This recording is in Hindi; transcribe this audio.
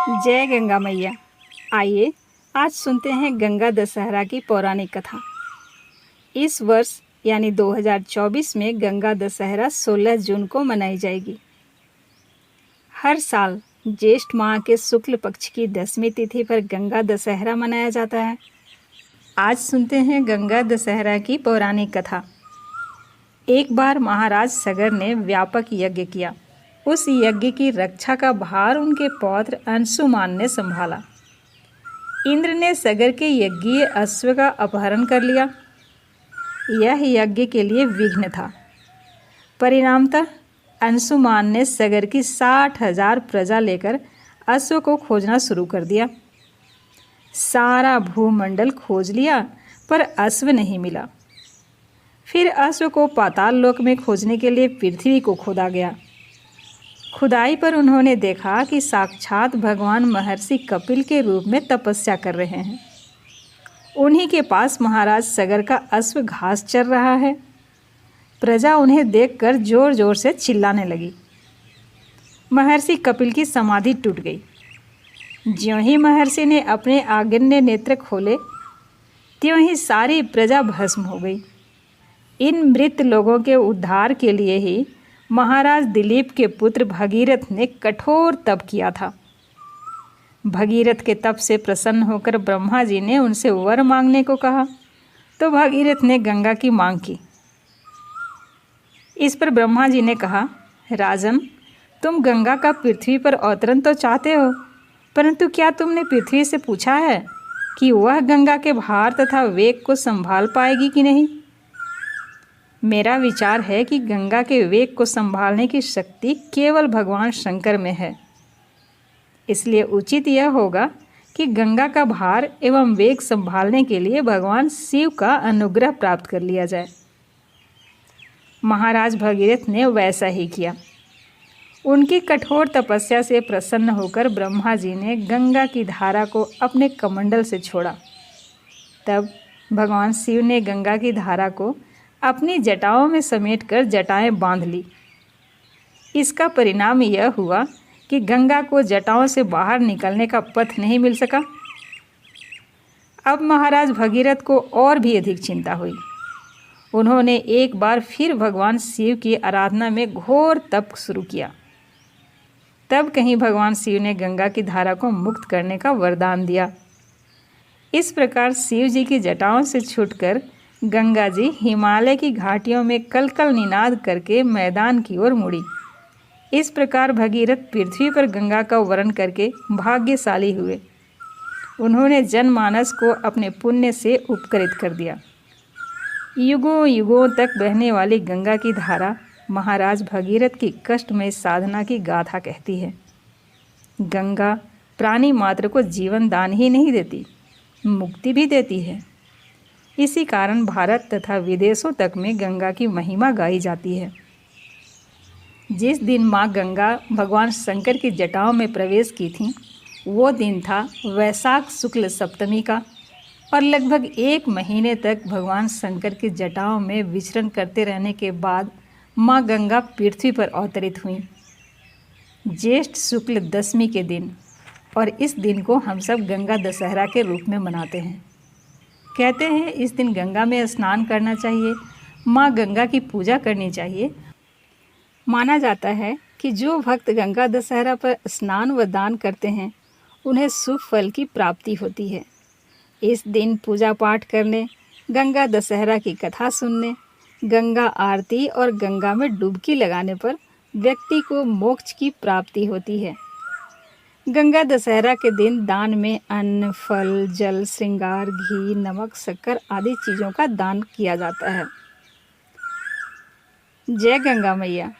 जय गंगा मैया। आइए आज सुनते हैं गंगा दशहरा की पौराणिक कथा। इस वर्ष यानी 2024 में गंगा दशहरा 16 जून को मनाई जाएगी। हर साल ज्येष्ठ माह के शुक्ल पक्ष की 10वीं तिथि पर गंगा दशहरा मनाया जाता है। आज सुनते हैं गंगा दशहरा की पौराणिक कथा। एक बार महाराज सगर ने व्यापक यज्ञ किया। उस यज्ञ की रक्षा का भार उनके पौत्र अंशुमान ने संभाला। इंद्र ने सगर के यज्ञीय अश्व का अपहरण कर लिया। यह यज्ञ के लिए विघ्न था। परिणामतः अंशुमान ने सगर की 60,000 प्रजा लेकर अश्व को खोजना शुरू कर दिया। सारा भूमंडल खोज लिया पर अश्व नहीं मिला। फिर अश्व को पाताल लोक में खोजने के लिए पृथ्वी को खोदा गया। खुदाई पर उन्होंने देखा कि साक्षात भगवान महर्षि कपिल के रूप में तपस्या कर रहे हैं। उन्हीं के पास महाराज सगर का अश्व घास चर रहा है। प्रजा उन्हें देखकर जोर जोर से चिल्लाने लगी। महर्षि कपिल की समाधि टूट गई। ज्यों ही महर्षि ने अपने आगिन्य नेत्र खोले त्यों ही सारी प्रजा भस्म हो गई। इन मृत लोगों के उद्धार के लिए ही महाराज दिलीप के पुत्र भगीरथ ने कठोर तप किया था। भगीरथ के तप से प्रसन्न होकर ब्रह्मा जी ने उनसे वर मांगने को कहा तो भगीरथ ने गंगा की मांग की। इस पर ब्रह्मा जी ने कहा, राजन, तुम गंगा का पृथ्वी पर अवतरण तो चाहते हो, परंतु क्या तुमने पृथ्वी से पूछा है कि वह गंगा के भार तथा वेग को संभाल पाएगी कि नहीं? मेरा विचार है कि गंगा के वेग को संभालने की शक्ति केवल भगवान शंकर में है। इसलिए उचित यह होगा कि गंगा का भार एवं वेग संभालने के लिए भगवान शिव का अनुग्रह प्राप्त कर लिया जाए। महाराज भगीरथ ने वैसा ही किया। उनकी कठोर तपस्या से प्रसन्न होकर ब्रह्मा जी ने गंगा की धारा को अपने कमंडल से छोड़ा। तब भगवान शिव ने गंगा की धारा को अपनी जटाओं में समेटकर जटाएं बांध ली। इसका परिणाम यह हुआ कि गंगा को जटाओं से बाहर निकलने का पथ नहीं मिल सका। अब महाराज भगीरथ को और भी अधिक चिंता हुई। उन्होंने एक बार फिर भगवान शिव की आराधना में घोर तप शुरू किया। तब कहीं भगवान शिव ने गंगा की धारा को मुक्त करने का वरदान दिया। इस प्रकार शिव जी की जटाओं से छूटकर गंगा जी हिमालय की घाटियों में कलकल निनाद करके मैदान की ओर मुड़ी। इस प्रकार भगीरथ पृथ्वी पर गंगा का वरण करके भाग्यशाली हुए। उन्होंने जनमानस को अपने पुण्य से उपकृत कर दिया। युगों युगों तक बहने वाली गंगा की धारा महाराज भगीरथ की कष्टमय साधना की गाथा कहती है। गंगा प्राणी मात्र को जीवन दान ही नहीं देती, मुक्ति भी देती है। इसी कारण भारत तथा विदेशों तक में गंगा की महिमा गाई जाती है। जिस दिन माँ गंगा भगवान शंकर की जटाओं में प्रवेश की थीं, वो दिन था वैशाख शुक्ल सप्तमी का, और लगभग 1 महीने तक भगवान शंकर की जटाओं में विचरण करते रहने के बाद माँ गंगा पृथ्वी पर अवतरित हुईं ज्येष्ठ शुक्ल 10वीं के दिन, और इस दिन को हम सब गंगा दशहरा के रूप में मनाते हैं। कहते हैं इस दिन गंगा में स्नान करना चाहिए, माँ गंगा की पूजा करनी चाहिए। माना जाता है कि जो भक्त गंगा दशहरा पर स्नान व दान करते हैं उन्हें शुभ फल की प्राप्ति होती है। इस दिन पूजा पाठ करने, गंगा दशहरा की कथा सुनने, गंगा आरती और गंगा में डुबकी लगाने पर व्यक्ति को मोक्ष की प्राप्ति होती है। गंगा दशहरा के दिन दान में अन्न, फल, जल, श्रृंगार, घी, नमक, शक्कर आदि चीज़ों का दान किया जाता है। जय गंगा मैया।